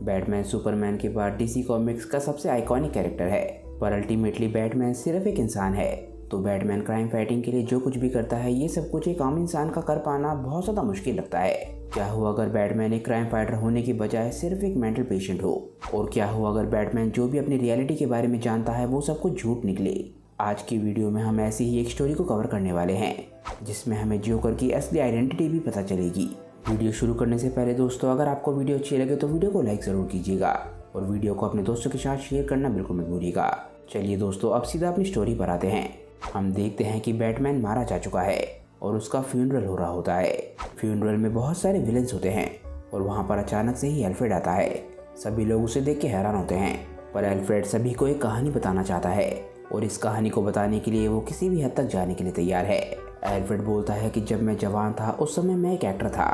Batman Superman के बाद DC comics का सबसे आइकॉनिक कैरेक्टर है, पर अल्टीमेटली बैटमैन सिर्फ एक इंसान है। तो बैटमैन क्राइम फाइटिंग के लिए जो कुछ भी करता है, ये सब कुछ एक आम इंसान का कर पाना बहुत ज़्यादा मुश्किल लगता है। क्या हुआ अगर बैटमैन एक क्राइम फाइटर होने की बजाय सिर्फ एक मेंटल पेशेंट हो? और क्या हुआ अगर बैटमैन जो भी अपनी रियलिटी के बारे में जानता है वो सब कुछ झूठ निकले? आज की वीडियो में हम ऐसी ही एक स्टोरी को कवर करने वाले हैं, जिसमें हमें जोकर की असली आइडेंटिटी भी पता चलेगी। वीडियो शुरू करने से पहले दोस्तों, अगर आपको वीडियो अच्छी लगे तो वीडियो को लाइक ज़रूर कीजिएगा और वीडियो को अपने दोस्तों के साथ शेयर करना बिल्कुल मत भूलिएगा। चलिए दोस्तों, अब सीधा अपनी स्टोरी पर आते हैं। हम देखते हैं कि बैटमैन मारा जा चुका है और उसका फ्यूनरल हो रहा होता है। फ्यूनरल में बहुत सारे विलेंस होते हैं और वहाँ पर अचानक से ही एल्फ्रेड आता है। सभी लोग उसे देख के हैरान होते हैं, पर एल्फ्रेड सभी को एक कहानी बताना चाहता है और इस कहानी को बताने के लिए वो किसी भी हद तक जाने के लिए तैयार है। एल्फ्रेड बोलता है कि जब मैं जवान था उस समय मैं एक एक्टर था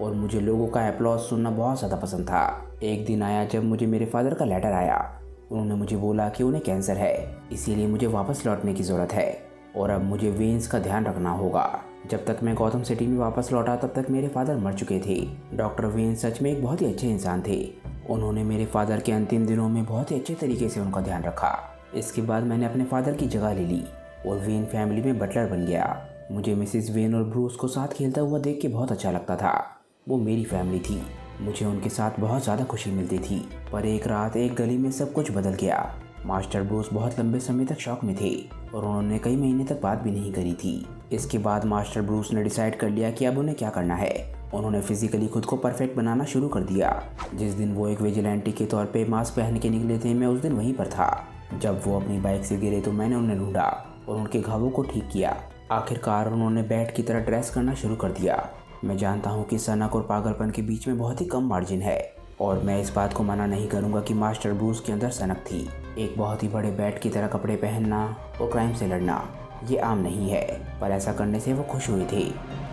और मुझे लोगों का एप्लॉज सुनना बहुत ज़्यादा पसंद था। एक दिन आया जब मुझे मेरे फादर का लेटर आया। उन्होंने मुझे बोला कि उन्हें कैंसर है, इसीलिए मुझे वापस लौटने की ज़रूरत है और अब मुझे वेन्स का ध्यान रखना होगा। जब तक मैं गौतम सिटी में वापस लौटा तब तक मेरे फादर मर चुके थे। डॉक्टर वेन सच में एक बहुत ही अच्छे इंसान थे। उन्होंने मेरे फादर के अंतिम दिनों में बहुत ही अच्छे तरीके से उनका ध्यान रखा। इसके बाद मैंने अपने फादर की जगह ले ली और वेन फैमिली में बटलर बन गया। मुझे मिसिस वेन और ब्रूस को साथ खेलता हुआ देख के बहुत अच्छा लगता था। वो मेरी फैमिली थी, मुझे उनके साथ बहुत ज़्यादा खुशी मिलती थी। पर एक रात एक गली में सब कुछ बदल गया। मास्टर ब्रूस बहुत लंबे समय तक शॉक में थे और उन्होंने कई महीने तक बात भी नहीं करी थी। इसके बाद मास्टर ब्रूस ने डिसाइड कर लिया कि अब उन्हें क्या करना है। उन्होंने फिजिकली खुद को परफेक्ट बनाना शुरू कर दिया। जिस दिन वो एक विजिलेंटी के तौर पे मास्क पहन के निकले थे, मैं उस दिन वहीं पर था। जब वो अपनी बाइक से गिरे तो मैंने उन्हें ढूंढा और उनके घावों को ठीक किया। आखिरकार उन्होंने बैट की तरह ड्रेस करना शुरू कर दिया। मैं जानता हूँ कि सनक और पागलपन के बीच में बहुत ही कम मार्जिन है और मैं इस बात को मना नहीं करूँगा कि मास्टर ब्रूस के अंदर सनक थी। एक बहुत ही बड़े बैट की तरह कपड़े पहनना और क्राइम से लड़ना ये आम नहीं है, पर ऐसा करने से वो खुश हुए थे,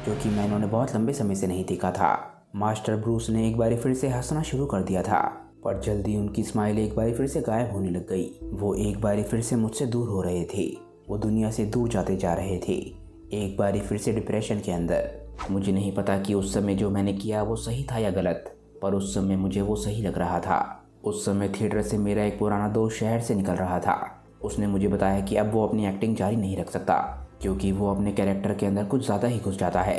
जो कि मैं उन्होंने बहुत लंबे समय से नहीं देखा था। मास्टर ब्रूस ने एक बार फिर से हंसना शुरू कर दिया था, पर जल्दी उनकी स्माइल एक बार फिर से गायब होने लग गई। वो एक बार फिर से मुझसे दूर हो रहे थे, वो दुनिया से दूर जाते जा रहे थे, एक बार फिर से डिप्रेशन के अंदर। मुझे नहीं पता कि उस समय जो मैंने किया वो सही था या गलत, पर उस समय मुझे वो सही लग रहा था। उस समय थिएटर से मेरा एक पुराना दोस्त शहर से निकल रहा था। उसने मुझे बताया कि अब वो अपनी एक्टिंग जारी नहीं रख सकता, क्योंकि वो अपने कैरेक्टर के अंदर कुछ ज़्यादा ही घुस जाता है।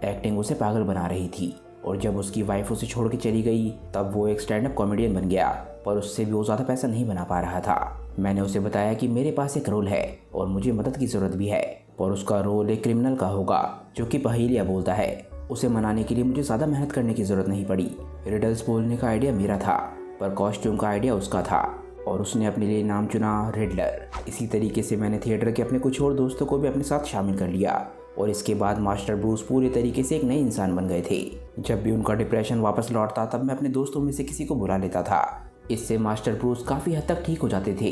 एक्टिंग उसे पागल बना रही थी और जब उसकी वाइफ उसे छोड़ के चली गई तब वो एक स्टैंड अप कॉमेडियन बन गया, पर उससे भी वो ज़्यादा पैसा नहीं बना पा रहा था। मैंने उसे बताया कि मेरे पास एक रोल है और मुझे मदद की ज़रूरत भी है, और उसका रोल एक क्रिमिनल का होगा जो कि पहेलियाँ बोलता है। उसे मनाने के लिए मुझे ज़्यादा मेहनत करने की ज़रूरत नहीं पड़ी। रिडल्स बोलने का आइडिया मेरा था, पर कॉस्ट्यूम का आइडिया उसका था और उसने अपने लिए नाम चुना रिडलर। इसी तरीके से मैंने थिएटर के अपने कुछ और दोस्तों को भी अपने साथ शामिल कर लिया और इसके बाद मास्टर ब्रूस पूरे तरीके से एक नए इंसान बन गए थे। जब भी उनका डिप्रेशन वापस लौटता तब मैं अपने दोस्तों में से किसी को बुला लेता था। इससे मास्टर ब्रूस काफ़ी हद तक ठीक हो जाते थे,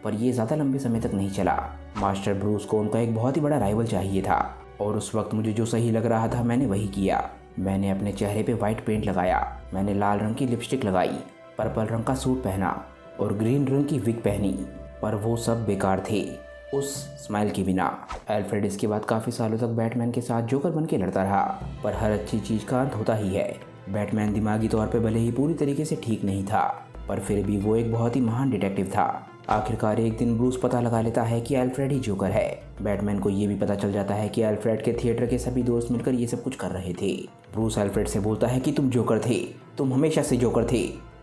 पर यह ज़्यादा लंबे समय तक नहीं चला। मास्टर ब्रूस को उनका एक बहुत ही बड़ा राइवल चाहिए था और उस वक्त मुझे जो सही लग रहा था मैंने वही किया। मैंने अपने चेहरे पे वाइट पेंट लगाया, मैंने लाल रंग की लिपस्टिक लगाई, पर्पल रंग का सूट पहना और ग्रीन रंग की विग पहनी, पर वो सब बेकार थे उस स्माइल के बिना। एल्फ्रेड इसके बाद काफ़ी सालों तक बैटमैन के साथ जोकर बन के लड़ता रहा, पर हर अच्छी चीज़ का अंत होता ही है। बैटमैन दिमागी तौर पे भले ही पूरी तरीके से ठीक नहीं था, पर फिर भी वो एक बहुत ही महान डिटेक्टिव था। आखिरकार एक दिन ब्रूस पता लगा लेता है कि एल्फ्रेड ही जोकर है। बैटमैन को ये भी पता चल जाता है कि एल्फ्रेड के थिएटर के सभी दोस्त मिलकर ये सब कुछ कर रहे थे। ब्रूस एल्फ्रेड से बोलता है कि तुम जोकर थे, तुम हमेशा से जोकर थे।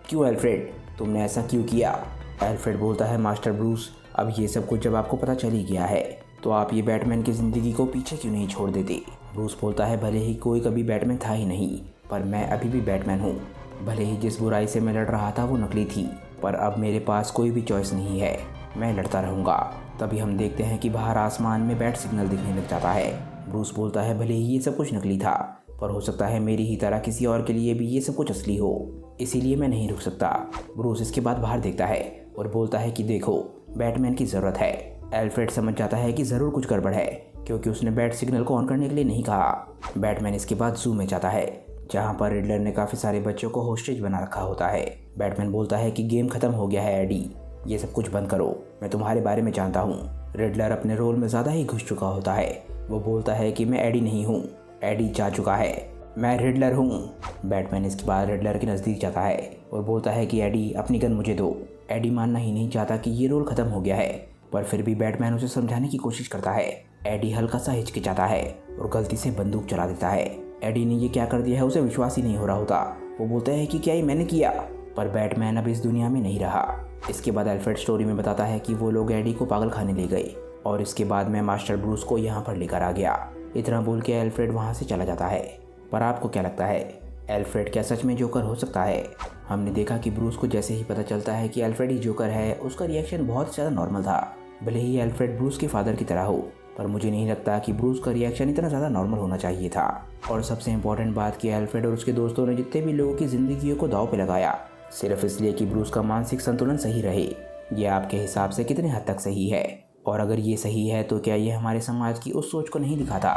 क्यों एल्फ्रेड, तुमने ऐसा क्यों किया? एल्फ्रेड बोलता है, मास्टर ब्रूस, अब ये सब कुछ जब आपको पता चल ही गया है तो आप ये बैटमैन की ज़िंदगी को पीछे क्यों नहीं छोड़ देते? ब्रूस बोलता है, भले ही कोई कभी बैटमैन था ही नहीं, पर मैं अभी भी बैटमैन हूँ। भले ही जिस बुराई से मैं लड़ रहा था वो नकली थी, पर अब मेरे पास कोई भी चॉइस नहीं है, मैं लड़ता रहूँगा। तभी हम देखते हैं कि बाहर आसमान में बैट सिग्नल दिखने लग जाता है। ब्रूस बोलता है, भले ही ये सब कुछ नकली था, पर हो सकता है मेरी ही तरह किसी और के लिए भी ये सब कुछ असली हो, इसीलिए मैं नहीं रुक सकता। ब्रूस इसके बाद बाहर देखता है और बोलता है कि देखो, बैटमैन की ज़रूरत है। एल्फ्रेड समझ जाता है कि ज़रूर कुछ गड़बड़ है, क्योंकि उसने बैट सिग्नल को ऑन करने के लिए नहीं कहा। बैटमैन इसके बाद जू में जाता है, जहाँ पर रिडलर ने काफ़ी सारे बच्चों को होस्टेज बना रखा होता है। बैटमैन बोलता है कि गेम खत्म हो गया है एडी, ये सब कुछ बंद करो, मैं तुम्हारे बारे में जानता हूँ। रिडलर अपने रोल में ज़्यादा ही घुस चुका होता है। वो बोलता है कि मैं एडी नहीं हूँ, एडी जा चुका है। मैं रिडलर हूँ। बैटमैन इसके बाद रिडलर के नज़दीक जाता है और बोलता है कि एडी अपनी गन मुझे दो। एडी मानना ही नहीं चाहता कि ये रोल ख़त्म हो गया है, पर फिर भी बैटमैन उसे समझाने की कोशिश करता है। एडी हल्का सा हिचकिचाता है और गलती से बंदूक चला देता है। एडी ने ये क्या कर दिया है उसे विश्वास ही नहीं हो रहा होता। वो बोलता है कि क्या ये मैंने किया, पर बैटमैन अब इस दुनिया में नहीं रहा। इसके बाद एल्फ्रेड स्टोरी में बताता है कि वो लोग एडी को पागल खाने ले गए और इसके बाद मैं मास्टर ब्रूस को यहाँ पर लेकर आ गया। इतना बोल के एल्फ्रेड वहाँ से चला जाता है। पर आपको क्या लगता है, एल्फ्रेड क्या सच में जोकर हो सकता है? हमने देखा कि ब्रूस को जैसे ही पता चलता है कि एल्फ्रेड ही जोकर है, उसका रिएक्शन बहुत ज़्यादा नॉर्मल था। भले ही एल्फ्रेड ब्रूस के फादर की तरह हो, पर मुझे नहीं लगता कि ब्रूस का रिएक्शन इतना ज़्यादा नॉर्मल होना चाहिए था। और सबसे इम्पोर्टेंट बात कि एल्फ्रेड और उसके दोस्तों ने जितने भी लोगों की ज़िंदगियों को दांव पे लगाया, सिर्फ इसलिए कि ब्रूस का मानसिक संतुलन सही रहे। ये आपके हिसाब से कितने हद तक सही है? और अगर ये सही है तो क्या ये हमारे समाज की उस सोच को नहीं दिखाता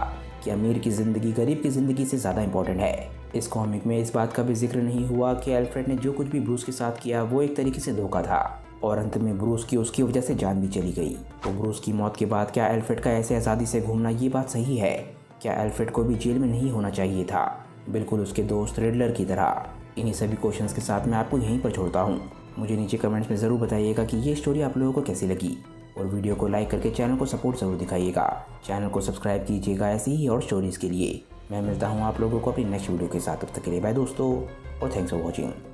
कि अमीर की ज़िंदगी गरीब की ज़िंदगी से ज़्यादा इंपॉर्टेंट है? इस कॉमिक में इस बात का भी जिक्र नहीं हुआ कि एल्फ्रेड ने जो कुछ भी ब्रूस के साथ किया वो एक तरीके से धोखा था और अंत में ब्रूस की उसकी वजह से जान भी चली गई। तो ब्रूस की मौत के बाद क्या एल्फ्रेड का ऐसे आज़ादी से घूमना ये बात सही है? क्या एल्फ्रेड को भी जेल में नहीं होना चाहिए था, बिल्कुल उसके दोस्त रिडलर की तरह? इन्हीं सभी क्वेश्चंस के साथ मैं आपको यहीं पर छोड़ता हूँ। मुझे नीचे कमेंट्स में ज़रूर बताइएगा कि ये स्टोरी आप लोगों को कैसी लगी और वीडियो को लाइक करके चैनल को सपोर्ट ज़रूर दिखाइएगा। चैनल को सब्सक्राइब कीजिएगा ऐसी ही और स्टोरीज़ के लिए। मैं मिलता हूँ आप लोगों को अपनी नेक्स्ट वीडियो के साथ। तब तक के लिए बाय दोस्तों और थैंक्स फॉर वॉचिंग।